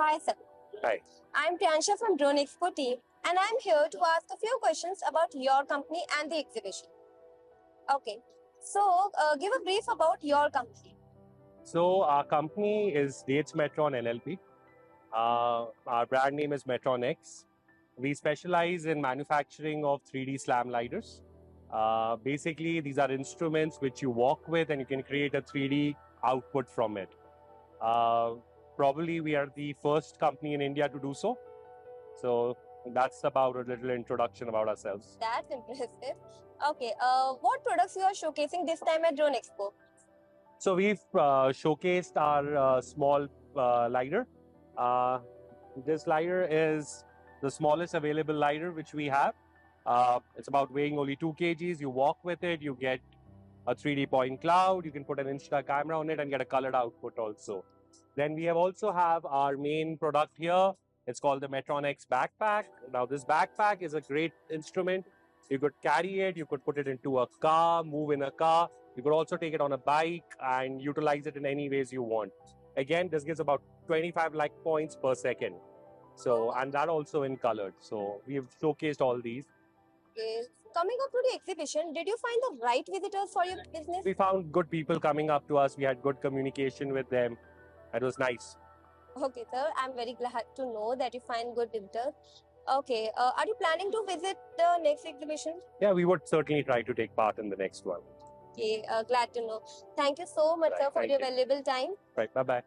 Hi, sir. Hi. I'm Priyansha from Drone Expo team, and I'm here to ask a few questions about your company and the exhibition. Okay, so give a brief about your company. So our company is Metron LLP. Our brand name is Metron X. We specialize in manufacturing of 3D slam lidars. Basically, these are instruments which you walk with and you can create a 3D output from it. Uh, Probably we are the first company in India to do so. So that's about a little introduction about ourselves. That's impressive. Okay, what products you are showcasing this time at Drone Expo? So we've showcased our small lidar. Uh, this lidar is the smallest available lidar which we have. It's about weighing only 2 kgs. You walk with it, you get a 3D point cloud. You can put an Insta camera on it and get a colored output also. Then we also have our main product here. It's called the Metron X backpack. Now this backpack is a great instrument. You could carry it, you could put it into a car, move in a car. You could also take it on a bike and utilize it in any ways you want. Again, this gives about 25 light points per second. So, and that also in colored. So we've showcased all these. Okay. Coming up to the exhibition, did you find the right visitors for your business? We found good people coming up to us. We had good communication with them. It was nice. Okay, sir. I'm very glad to know that you find good visitors. Okay, are you planning to visit the next exhibition? Yeah, we would certainly try to take part in the next one. Okay, glad to know. Thank you so much, Right, sir, for thank your you. valuable time. Right, bye-bye.